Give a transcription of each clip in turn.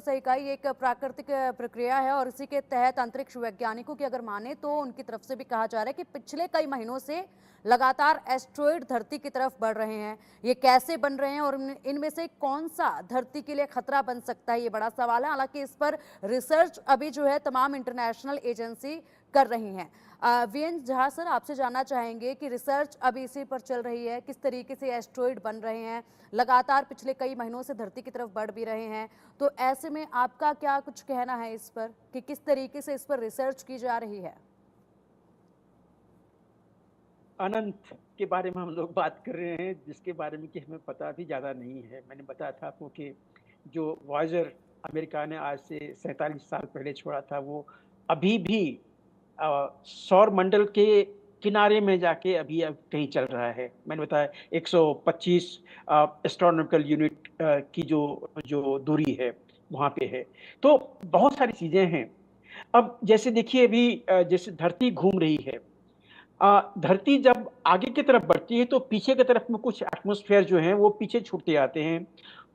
सही कहा, ये एक प्राकृतिक प्रक्रिया है और इसी के तहत अंतरिक्ष वैज्ञानिकों की अगर माने तो उनकी तरफ से भी कहा जा रहा है कि पिछले कई महीनों से लगातार एस्ट्रॉयड धरती की तरफ बढ़ रहे हैं। ये कैसे बन रहे हैं और इनमें से कौन सा धरती के लिए खतरा बन सकता है, ये बड़ा सवाल है। हालांकि इस पर रिसर्च अभी जो है तमाम इंटरनेशनल एजेंसी कर रही हैं। वीएन झा सर, आपसे जानना चाहेंगे कि रिसर्च अभी इसी पर चल रही है, किस तरीके से एस्ट्रॉयड बन रहे हैं, लगातार पिछले कई महीनों से धरती की तरफ बढ़ भी रहे हैं, तो ऐसे में आपका क्या कुछ कहना है इस पर कि किस तरीके से इस पर रिसर्च की जा रही है? अनंत के बारे में हम लोग बात कर रहे हैं, जिसके बारे में कि हमें पता भी ज़्यादा नहीं है। मैंने बताया था आपको कि जो वॉयेजर अमेरिका ने आज से 47 साल पहले छोड़ा था, वो अभी भी सौर मंडल के किनारे में जाके अभी अब कहीं चल रहा है। मैंने बताया 125 एस्ट्रोनॉमिकल यूनिट की जो जो दूरी है, वहाँ पे है। तो बहुत सारी चीज़ें हैं। अब जैसे देखिए अभी जैसे धरती घूम रही है, धरती जब आगे की तरफ बढ़ती है तो पीछे की तरफ में कुछ एटमॉस्फेयर जो है वो पीछे छूटते जाते हैं,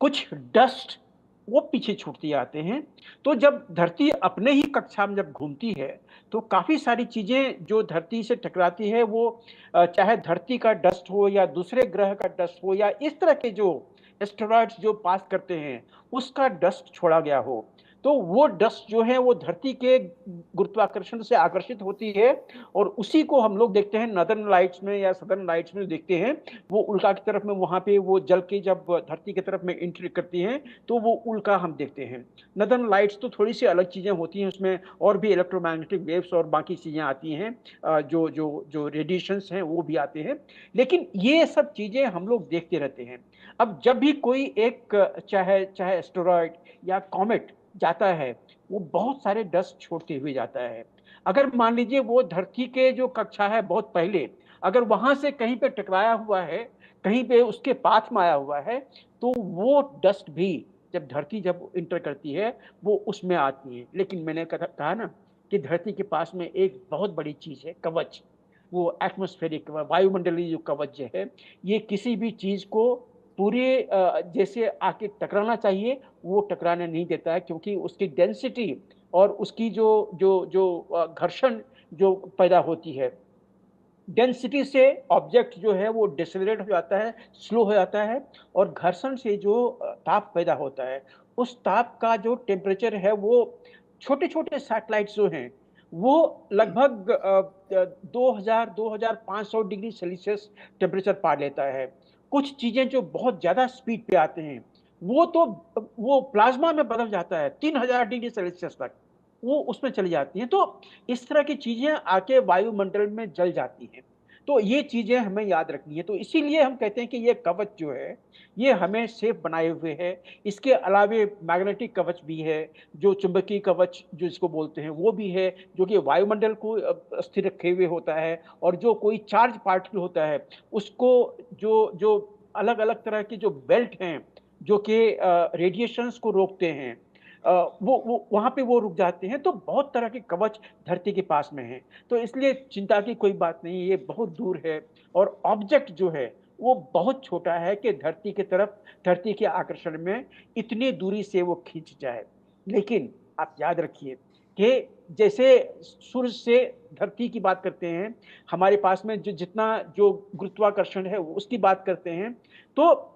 कुछ डस्ट वो पीछे छूटते जाते हैं। तो जब धरती अपने ही कक्षा में जब घूमती है तो काफ़ी सारी चीज़ें जो धरती से टकराती है वो चाहे धरती का डस्ट हो या दूसरे ग्रह का डस्ट हो या इस तरह के जो एस्टेरॉइड्स जो पास करते हैं उसका डस्ट छोड़ा गया हो, तो वो डस्ट जो है वो धरती के गुरुत्वाकर्षण से आकर्षित होती है और उसी को हम लोग देखते हैं नॉर्दर्न लाइट्स में या सदर्न लाइट्स में देखते हैं। वो उल्का की तरफ में वहाँ पे वो जल के जब धरती की तरफ में एंट्री करती हैं तो वो उल्का हम देखते हैं। नॉर्दर्न लाइट्स तो थोड़ी सी अलग चीज़ें होती हैं, उसमें और भी इलेक्ट्रोमैग्नेटिक वेव्स और बाकी चीज़ें आती हैं, जो जो जो रेडिएशंस हैं वो भी आते हैं। लेकिन ये सब चीज़ें हम लोग देखते रहते हैं। अब जब भी कोई एक चाहे चाहे एस्टेरॉयड या कॉमेट जाता है, वो बहुत सारे डस्ट छोड़ते हुए जाता है। अगर मान लीजिए वो धरती के जो कक्षा है बहुत पहले, अगर वहां से कहीं पे टकराया हुआ है, कहीं पे उसके पाथ में आया हुआ है, तो वो डस्ट भी जब धरती जब इंटर करती है वो उसमें आती है। लेकिन मैंने कहा ना कि धरती के पास में एक बहुत बड़ी चीज है, कवच। वो एटमॉस्फेरिक वायुमंडलीय जो कवच जो है, ये किसी भी चीज को पूरे जैसे आके टकराना चाहिए वो टकराने नहीं देता है, क्योंकि उसकी डेंसिटी और उसकी जो जो जो घर्षण जो पैदा होती है, डेंसिटी से ऑब्जेक्ट जो है वो डिसेलरेट हो जाता है, स्लो हो जाता है। और घर्षण से जो ताप पैदा होता है, उस ताप का जो टेम्परेचर है वो छोटे छोटे सैटेलाइट्स जो हैं वो लगभग 2000-2500 डिग्री सेल्सियस टेम्परेचर पा लेता है। कुछ चीजें जो बहुत ज्यादा स्पीड पे आते हैं वो तो वो प्लाज्मा में बदल जाता है 3000 डिग्री सेल्सियस तक, वो उसमें चली जाती हैं। तो इस तरह की चीजें आके वायुमंडल में जल जाती हैं। तो ये चीजें हमें याद रखनी है। तो इसीलिए हम कहते हैं कि ये कवच जो है ये हमें सेफ बनाए हुए है। इसके अलावे मैग्नेटिक कवच भी है, जो चुंबकीय कवच जो इसको बोलते हैं वो भी है, जो कि वायुमंडल को स्थिर रखे हुए होता है। और जो कोई चार्ज पार्टिकल होता है उसको जो जो अलग अलग तरह की जो बेल्ट हैं जो कि रेडिएशंस को रोकते हैं, वो वहां पे वो रुक जाते हैं। तो बहुत तरह के कवच धरती के पास में हैं। तो इसलिए चिंता की कोई बात नहीं, ये बहुत दूर है और ऑब्जेक्ट जो है वो बहुत छोटा है कि धरती की तरफ, धरती के आकर्षण में इतनी दूरी से वो खींच जाए। लेकिन आप याद रखिए कि जैसे सूर्य से धरती की बात करते हैं, हमारे पास में जो जितना जो गुरुत्वाकर्षण है उसकी बात करते हैं, तो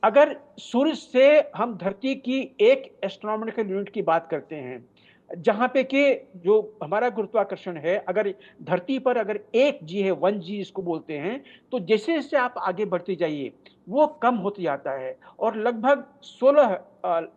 अगर सूर्य से हम धरती की एक एस्ट्रोनॉमिकल यूनिट की बात करते हैं, जहां पे कि जो हमारा गुरुत्वाकर्षण है, अगर धरती पर अगर 1 जी है, 1 जी इसको बोलते हैं, तो जैसे जैसे आप आगे बढ़ते जाइए वो कम होते जाता है और लगभग 16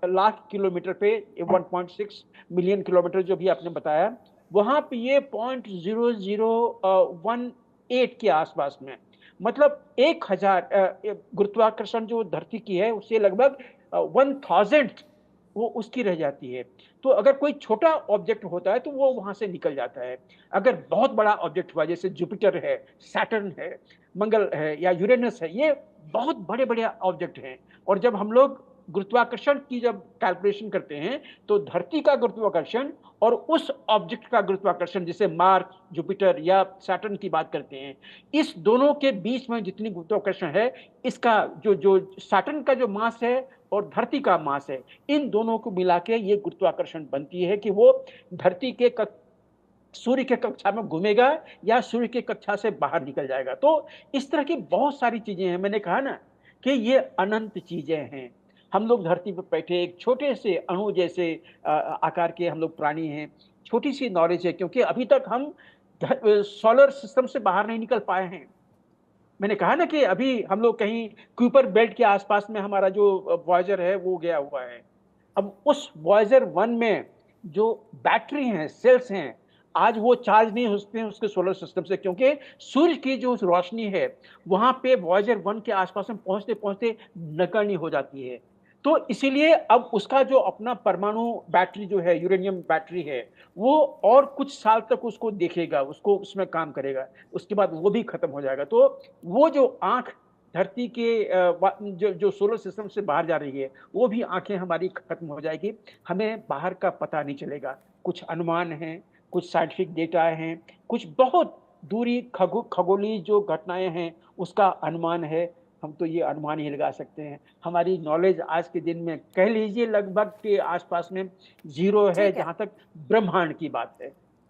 लाख किलोमीटर पे, 1.6 मिलियन किलोमीटर जो भी आपने बताया, वहां पे ये 0.0018 के आसपास में, मतलब 1000 गुरुत्वाकर्षण जो धरती की है उससे लगभग 1000 वो उसकी रह जाती है। तो अगर कोई छोटा ऑब्जेक्ट होता है तो वो वहां से निकल जाता है। अगर बहुत बड़ा ऑब्जेक्ट हुआ जैसे जुपिटर है, सैटर्न है, मंगल है या यूरेनस है, ये बहुत बड़े बड़े ऑब्जेक्ट हैं। और जब हम लोग गुरुत्वाकर्षण की जब कैलकुलेशन करते हैं, तो धरती का गुरुत्वाकर्षण और उस ऑब्जेक्ट का गुरुत्वाकर्षण, जैसे मार्स, जुपिटर या सैटर्न की बात करते हैं, इस दोनों के बीच में जितनी गुरुत्वाकर्षण है, इसका जो जो सैटर्न का जो मास है और धरती का मास है, इन दोनों को मिला के ये गुरुत्वाकर्षण बनती है कि वो धरती के सूर्य के कक्षा में घूमेगा या सूर्य की कक्षा से बाहर निकल जाएगा। तो इस तरह की बहुत सारी चीज़ें हैं। मैंने कहा ना कि ये अनंत चीज़ें हैं। हम लोग धरती पे बैठे एक छोटे से अणु जैसे आकार के हम लोग प्राणी हैं। छोटी-सी नॉलेज है, क्योंकि अभी तक हम सोलर सिस्टम से बाहर नहीं निकल पाए हैं। मैंने कहा ना कि अभी हम लोग कहीं कुइपर बेल्ट के आस-पास में हमारा जो वॉयेजर है वो गया हुआ है। अब उस वॉयेजर 1 में जो बैटरी हैं, सेल्स हैं, आज वो चार्ज नहीं हो सकते हैं उसके सोलर सिस्टम से, क्योंकि सूर्य की जो रोशनी है, वहाँ पे वॉयेजर 1 के आस-पास में पहुँचते-पहुँचते नगण्य हो जाती है। तो इसीलिए अब उसका जो अपना परमाणु बैटरी जो है, यूरेनियम बैटरी है, वो और कुछ साल तक उसको देखेगा, उसको उसमें काम करेगा। उसके बाद वो भी खत्म हो जाएगा। तो वो जो आँख धरती के जो जो सोलर सिस्टम से बाहर जा रही है, वो भी आँखें हमारी खत्म हो जाएगी। हमें बाहर का पता नहीं चलेगा। कुछ अनुमान हैं, कुछ साइंटिफिक डेटा हैं, कुछ बहुत दूरी खगोलीय जो घटनाएँ हैं, उसका अनुमान है। हम तो ये अनुमान ही लगा सकते हैं। हमारी नॉलेज आज के दिन में कह लीजिए लगभग के आस-पास में 0 है, ठीक है। जहाँ तक ब्रह्मांड की बात है।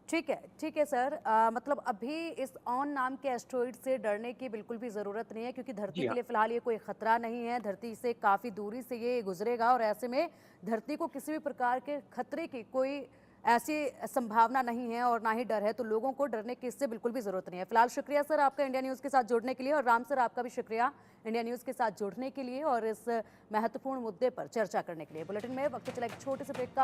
ठीक है सर। मतलब अभी इस ऑन नाम के एस्ट्रॉइड से डरने की बिल्कुल भी ज़रूरत नहीं है, क्योंकि धरती जी के हाँ। लिए फ़िलहाल ये कोई ख़तरा नहीं है। धरती से काफ़ी दूरी से ये गुजरेगा और ऐसे में धरती को किसी भी प्रकार के खतरे की कोई ऐसी संभावना नहीं है और ना ही डर है, तो लोगों को डरने की इससे बिल्कुल भी ज़रूरत नहीं है। फ़िलहाल शुक्रिया सर आपका इंडिया न्यूज़ के साथ जुड़ने के लिए, और राम सर आपका भी शुक्रिया इंडिया न्यूज़ के साथ जुड़ने के लिए और इस महत्वपूर्ण मुद्दे पर चर्चा करने के लिए। बुलेटिन में वक्त चला एक छोटे से ब्रेक का।